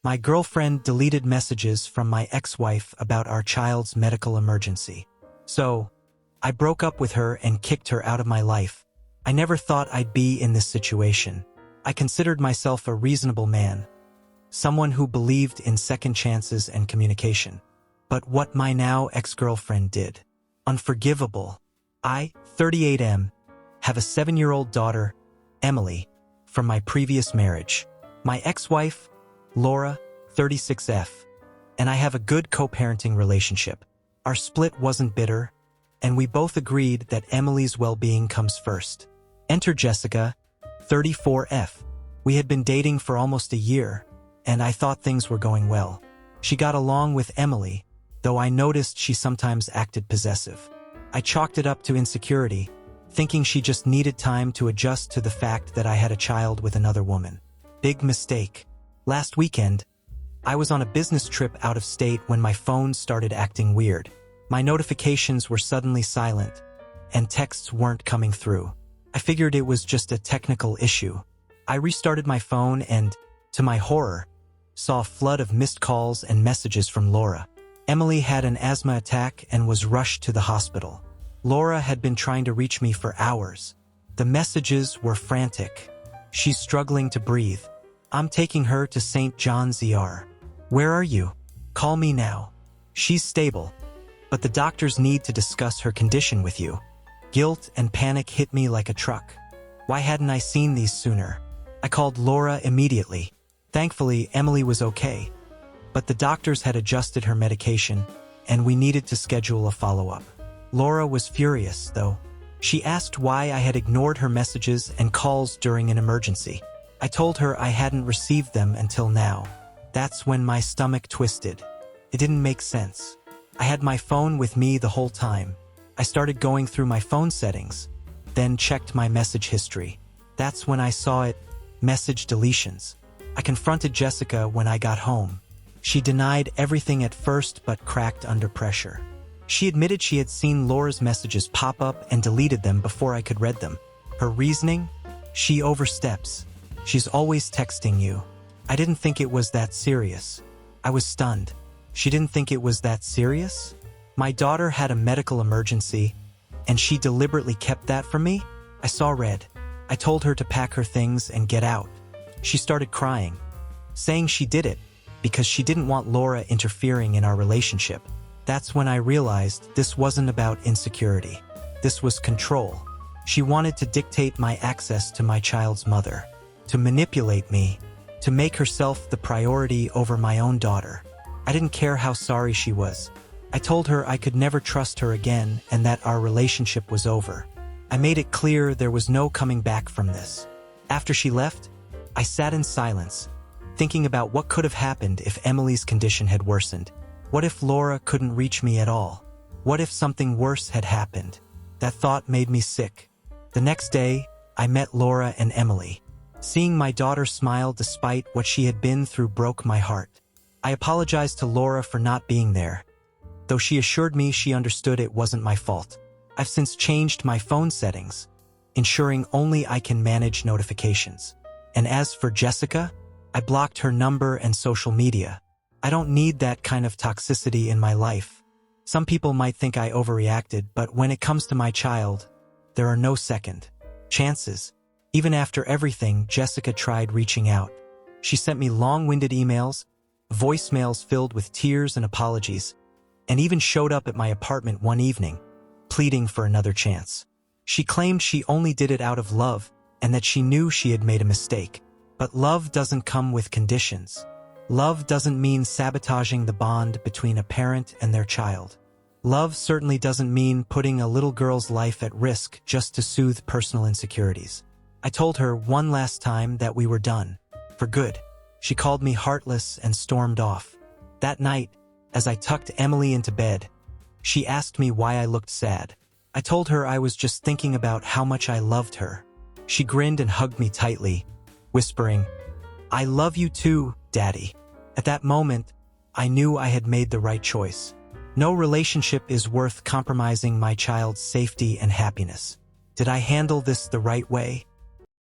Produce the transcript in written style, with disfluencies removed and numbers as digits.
My girlfriend deleted messages from my ex-wife about our child's medical emergency. So, I broke up with her and kicked her out of my life. I never thought I'd be in this situation. I considered myself a reasonable man, someone who believed in second chances and communication. But what my now ex-girlfriend did, unforgivable. I, 38M, have a 7-year-old daughter, Emily, from my previous marriage. My ex-wife, Laura, 36F, and I have a good co-parenting relationship. Our split wasn't bitter, and we both agreed that Emily's well-being comes first. Enter Jessica, 34F. We had been dating for almost a year, and I thought things were going well. She got along with Emily, though I noticed she sometimes acted possessive. I chalked it up to insecurity, thinking she just needed time to adjust to the fact that I had a child with another woman. Big mistake. Last weekend, I was on a business trip out of state when my phone started acting weird. My notifications were suddenly silent, and texts weren't coming through. I figured it was just a technical issue. I restarted my phone and, to my horror, saw a flood of missed calls and messages from Laura. Emily had an asthma attack and was rushed to the hospital. Laura had been trying to reach me for hours. The messages were frantic. She's struggling to breathe. I'm taking her to St. John's ER. Where are you? Call me now. She's stable, but the doctors need to discuss her condition with you. Guilt and panic hit me like a truck. Why hadn't I seen these sooner? I called Laura immediately. Thankfully, Emily was okay, but the doctors had adjusted her medication, and we needed to schedule a follow-up. Laura was furious, though. She asked why I had ignored her messages and calls during an emergency. I told her I hadn't received them until now. That's when my stomach twisted. It didn't make sense. I had my phone with me the whole time. I started going through my phone settings, then checked my message history. That's when I saw it, message deletions. I confronted Jessica when I got home. She denied everything at first but cracked under pressure. She admitted she had seen Laura's messages pop up and deleted them before I could read them. Her reasoning? She oversteps. She's always texting you. I didn't think it was that serious. I was stunned. She didn't think it was that serious? My daughter had a medical emergency, and she deliberately kept that from me? I saw red. I told her to pack her things and get out. She started crying, saying she did it because she didn't want Laura interfering in our relationship. That's when I realized this wasn't about insecurity. This was control. She wanted to dictate my access to my child's mother, to manipulate me, to make herself the priority over my own daughter. I didn't care how sorry she was. I told her I could never trust her again and that our relationship was over. I made it clear there was no coming back from this. After she left, I sat in silence, thinking about what could have happened if Emily's condition had worsened. What if Laura couldn't reach me at all? What if something worse had happened? That thought made me sick. The next day, I met Laura and Emily. Seeing my daughter smile despite what she had been through broke my heart. I apologized to Laura for not being there, though she assured me she understood it wasn't my fault. I've since changed my phone settings, ensuring only I can manage notifications. And as for Jessica, I blocked her number and social media. I don't need that kind of toxicity in my life. Some people might think I overreacted, but when it comes to my child, there are no second chances. Even after everything, Jessica tried reaching out. She sent me long-winded emails, voicemails filled with tears and apologies, and even showed up at my apartment one evening, pleading for another chance. She claimed she only did it out of love and that she knew she had made a mistake. But love doesn't come with conditions. Love doesn't mean sabotaging the bond between a parent and their child. Love certainly doesn't mean putting a little girl's life at risk just to soothe personal insecurities. I told her one last time that we were done, for good. She called me heartless and stormed off. That night, as I tucked Emily into bed, she asked me why I looked sad. I told her I was just thinking about how much I loved her. She grinned and hugged me tightly, whispering, "I love you too, Daddy." At that moment, I knew I had made the right choice. No relationship is worth compromising my child's safety and happiness. Did I handle this the right way?